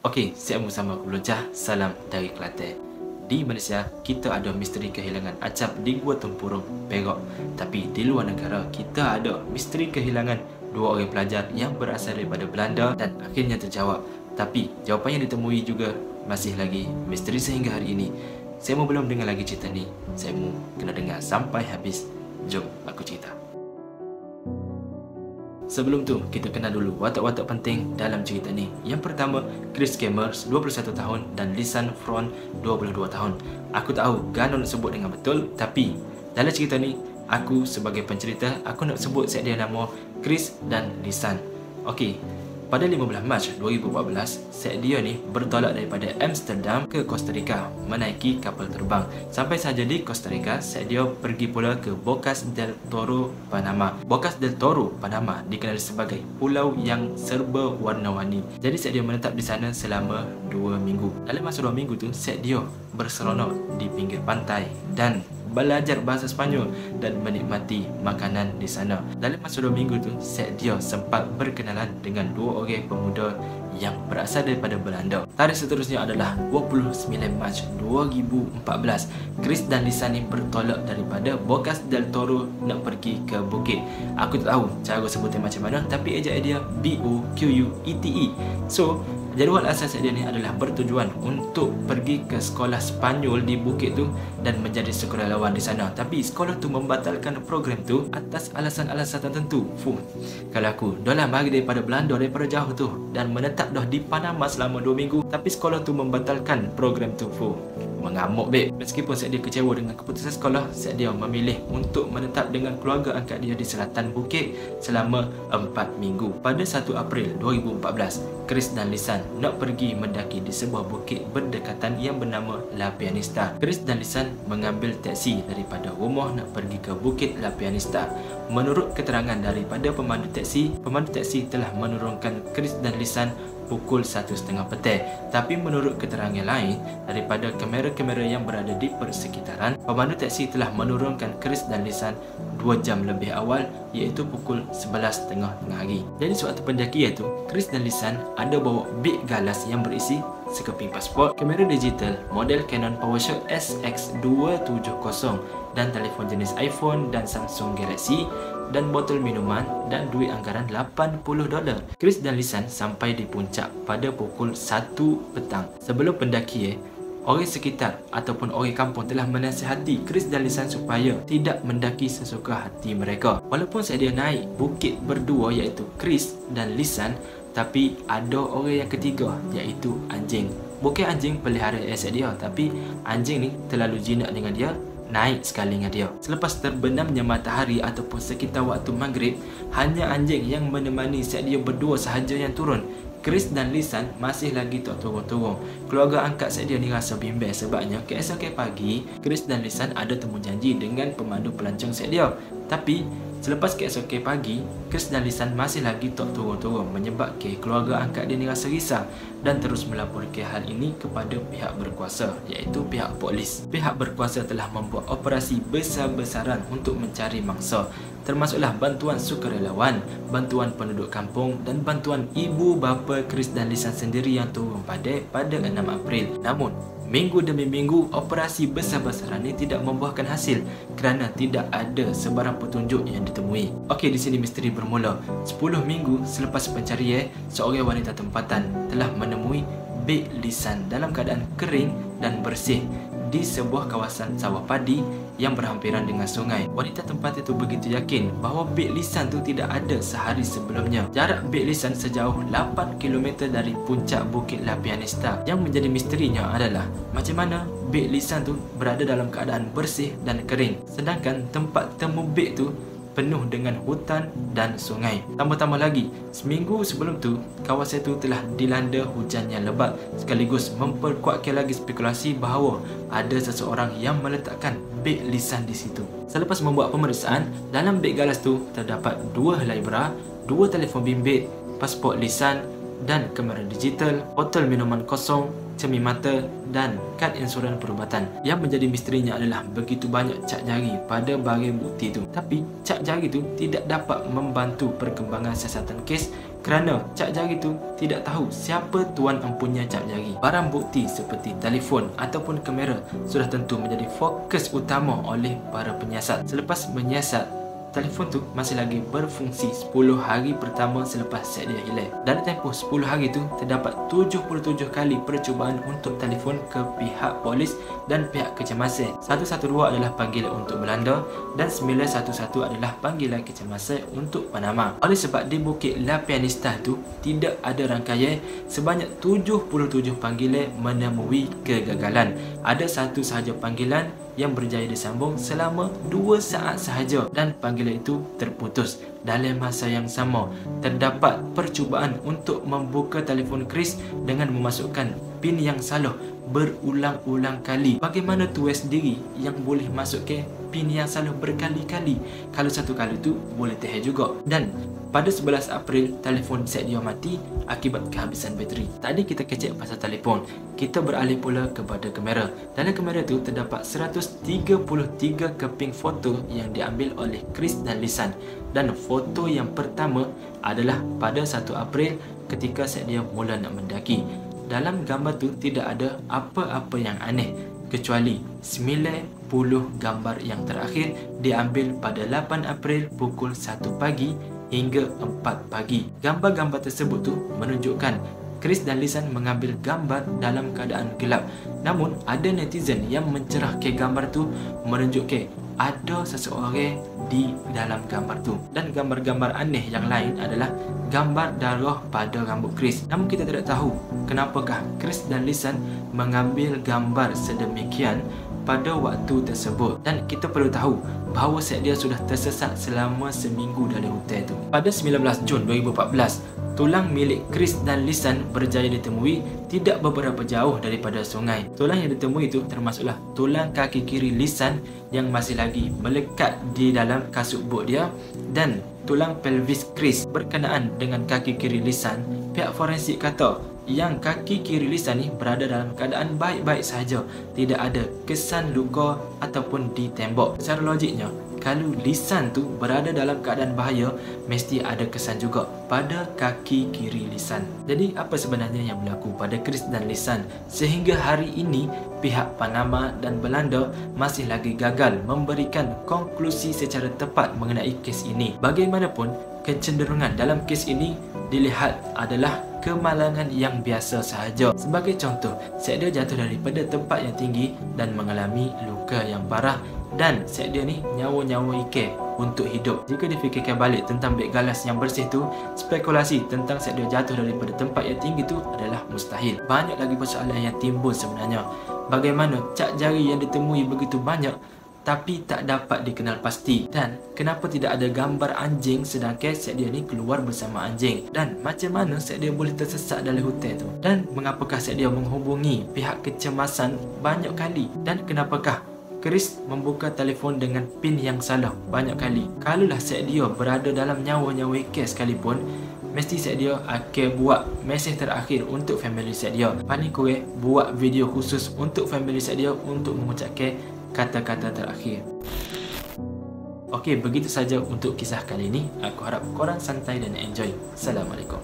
Okey, saya bersama aku Belocah. Salam dari Kelantan. Di Malaysia, kita ada misteri kehilangan acap di Gua Tempurung, Perak. Tapi di luar negara, kita ada misteri kehilangan dua orang pelajar yang berasal daripada Belanda dan akhirnya terjawab. Tapi jawapan yang ditemui juga masih lagi misteri sehingga hari ini. Saya mau belum dengar lagi cerita ni. Saya mau kena dengar sampai habis. Jom aku cerita. Sebelum tu, kita kenal dulu watak-watak penting dalam cerita ni. Yang pertama, Chris Kemmers, 21 tahun dan Lisan Front, 22 tahun. Aku tahu Gano nak sebut dengan betul, tapi dalam cerita ni, aku sebagai pencerita, aku nak sebut set dia nama Chris dan Lisan. Okey, pada 15 Mac 2014, set dia ni bertolak daripada Amsterdam ke Costa Rica menaiki kapal terbang. Sampai saja di Costa Rica, set dia pergi pula ke Bocas del Toro, Panama. Bocas del Toro, Panama dikenali sebagai pulau yang serba warna-warni. Jadi set dia menetap di sana selama 2 minggu. Dalam masa 2 minggu tu, set dia berseronok di pinggir pantai dan belajar bahasa Sepanyol dan menikmati makanan di sana. Dalam masa 2 minggu tu, set dia sempat berkenalan dengan dua orang pemuda yang berasal daripada Belanda. Tarikh seterusnya adalah 29 Mac 2014. Chris dan Lisan ni bertolak daripada Bocas del Toro nak pergi ke bukit. Aku tak tahu cara sebutnya macam mana, tapi ejaan dia B-O-Q-U-E-T-E. So, jadual asas dia ni adalah bertujuan untuk pergi ke sekolah Sepanyol di bukit tu dan menjadi sukarelawan di sana. Tapi sekolah tu membatalkan program tu atas alasan-alasan tertentu. Kalau aku dah lah mari daripada Belanda, daripada jauh tu, dan menetap dah di Panama selama 2 minggu, tapi sekolah tu membatalkan program tu. Mengamuk beb. Meskipun set dia kecewa dengan keputusan sekolah, set dia memilih untuk menetap dengan keluarga angkat dia di selatan bukit selama 4 minggu. Pada 1 April 2014, Chris dan Lisan nak pergi mendaki di sebuah bukit berdekatan yang bernama La Pianista. Chris dan Lisan mengambil taksi daripada rumah nak pergi ke bukit La Pianista. Menurut keterangan daripada pemandu taksi telah menurunkan Chris dan Lisan pukul 1.30 petang. Tapi menurut keterangan lain daripada kamera-kamera yang berada di persekitaran, pemandu taksi telah menurunkan Chris dan Lisan 2 jam lebih awal, iaitu pukul 11.30 tengah hari. Jadi sewaktu pendakian itu, Chris dan Lisan ada bawa beg galas yang berisi sekeping pasport, kamera digital model Canon PowerShot SX270 dan telefon jenis iPhone dan Samsung Galaxy, dan botol minuman dan duit anggaran $80. Chris dan Lisan sampai di puncak pada pukul 1 petang. Sebelum pendaki, orang sekitar ataupun orang kampung telah menasihati Chris dan Lisan supaya tidak mendaki sesuka hati mereka. Walaupun saya dia naik bukit berdua, iaitu Chris dan Lisan, tapi ada orang yang ketiga, iaitu anjing. Bukan anjing peliharaan dia, tapi anjing ni terlalu jinak dengan dia, naik sekali dengan dia. Selepas terbenamnya matahari ataupun sekitar waktu maghrib, hanya anjing yang menemani set dia berdua sahaja yang turun. Chris dan Lisan masih lagi tak turun-turun. Keluarga angkat set dia ni rasa bimbang sebabnya keesokan pagi, Chris dan Lisan ada temu janji dengan pemandu pelancong set dia. Tapi selepas keesokan pagi, Chris dan Lisan masih lagi tak turun-turun, menyebabkan keluarga angkat dia ni rasa risau dan terus melaporkan hal ini kepada pihak berkuasa, iaitu pihak polis. Pihak berkuasa telah membuat operasi besar-besaran untuk mencari mangsa, termasuklah bantuan sukarelawan, bantuan penduduk kampung dan bantuan ibu bapa Chris dan Lisan sendiri yang turun pada 6 April. Namun, minggu demi minggu, operasi besar-besaran ini tidak membuahkan hasil kerana tidak ada sebarang petunjuk yang ditemui. Okey, di sini misteri bermula. 10 minggu selepas pencarian, seorang wanita tempatan telah menemui beg Lisan dalam keadaan kering dan bersih di sebuah kawasan sawah padi yang berhampiran dengan sungai. Wanita tempat itu begitu yakin bahawa beg Lisan tu tidak ada sehari sebelumnya. Jarak beg Lisan sejauh 8 km dari puncak bukit La Pianista. Yang menjadi misterinya adalah macam mana beg Lisan tu berada dalam keadaan bersih dan kering, sedangkan tempat temu beg tu penuh dengan hutan dan sungai. Tambah-tambah lagi, seminggu sebelum tu, kawasan itu telah dilanda hujan yang lebat, sekaligus memperkuatkan lagi spekulasi bahawa ada seseorang yang meletakkan beg Lisan di situ. Selepas membuat pemeriksaan, dalam beg galas tu terdapat 2 helai bra, 2 telefon bimbit, pasport Lisan, dan kamera digital, botol minuman kosong, cermin mata dan kad insurans perubatan. Yang menjadi misterinya adalah begitu banyak cap jari pada barang bukti itu. Tapi cap jari itu tidak dapat membantu perkembangan siasatan kes kerana cap jari itu tidak tahu siapa tuan empunya cap jari. Barang bukti seperti telefon ataupun kamera sudah tentu menjadi fokus utama oleh para penyiasat. Selepas menyiasat, telefon tu masih lagi berfungsi 10 hari pertama selepas set dia hilang. Dalam tempoh 10 hari tu terdapat 77 kali percubaan untuk telefon ke pihak polis dan pihak kecemasan. 112 adalah panggilan untuk Belanda dan 911 adalah panggilan kecemasan untuk Panama. Oleh sebab di Bukit La Pianista tu tidak ada rangkaian, sebanyak 77 panggilan menemui kegagalan. Ada satu sahaja panggilan yang berjaya disambung selama 2 saat sahaja dan panggilan itu terputus. Dalam masa yang sama, terdapat percubaan untuk membuka telefon Chris dengan memasukkan PIN yang salah berulang-ulang kali. Bagaimana tuan sendiri yang boleh masuk ke PIN yang salah berkali-kali? Kalau satu kali tu boleh tahan juga. Dan pada 11 April, telefon set dia mati akibat kehabisan bateri. Tadi kita kecek pasal telefon, kita beralih pula kepada kamera. Dalam kamera tu terdapat 133 keping foto yang diambil oleh Chris dan Lisan. Dan foto yang pertama adalah pada 1 April ketika set dia mula nak mendaki. Dalam gambar tu tidak ada apa-apa yang aneh kecuali 90 gambar yang terakhir diambil pada 8 April pukul 1 pagi hingga 4 pagi. Gambar-gambar tersebut tu menunjukkan Chris dan Lisan mengambil gambar dalam keadaan gelap. Namun ada netizen yang mencerahkan gambar tu menunjukkan ada seseorang di dalam gambar tu. Dan gambar-gambar aneh yang lain adalah gambar darah pada rambut Chris. Namun kita tidak tahu kenapakah Chris dan Lisan mengambil gambar sedemikian pada waktu tersebut. Dan kita perlu tahu bahawa set dia sudah tersesat selama seminggu dalam hotel itu. Pada 19 Jun 2014, tulang milik Chris dan Lisan berjaya ditemui tidak beberapa jauh daripada sungai. Tulang yang ditemui itu termasuklah tulang kaki kiri Lisan yang masih lagi melekat di dalam kasut bot dia dan tulang pelvis Chris. Berkenaan dengan kaki kiri Lisan, pihak forensik kata yang kaki kiri Lisan ni berada dalam keadaan baik-baik sahaja, tidak ada kesan luka ataupun ditembak. Secara logiknya, kalau Lisan tu berada dalam keadaan bahaya, mesti ada kesan juga pada kaki kiri Lisan. Jadi apa sebenarnya yang berlaku pada Chris dan Lisan sehingga hari ini pihak Panama dan Belanda masih lagi gagal memberikan konklusi secara tepat mengenai kes ini. Bagaimanapun, kecenderungan dalam kes ini dilihat adalah kemalangan yang biasa sahaja. Sebagai contoh, set dia jatuh daripada tempat yang tinggi dan mengalami luka yang parah dan set dia ni nyawa-nyawa ikan untuk hidup. Jika difikirkan balik tentang beg galas yang bersih tu, spekulasi tentang set dia jatuh daripada tempat yang tinggi tu adalah mustahil. Banyak lagi persoalan yang timbul sebenarnya. Bagaimana cap jari yang ditemui begitu banyak tapi tak dapat dikenal pasti, dan kenapa tidak ada gambar anjing sedangkan set dia ni keluar bersama anjing, dan macam mana set dia boleh tersesat dalam hotel tu, dan mengapakah set dia menghubungi pihak kecemasan banyak kali, dan kenapakah Chris membuka telefon dengan PIN yang salah banyak kali. Kalaulah set dia berada dalam nyawa-nyawa kes sekalipun, mesti set dia akan buat mesej terakhir untuk family set dia. Paling kurang buat video khusus untuk family set dia untuk mengucapkan kata-kata terakhir. Okey, begitu saja untuk kisah kali ini. Aku harap korang santai dan enjoy. Assalamualaikum.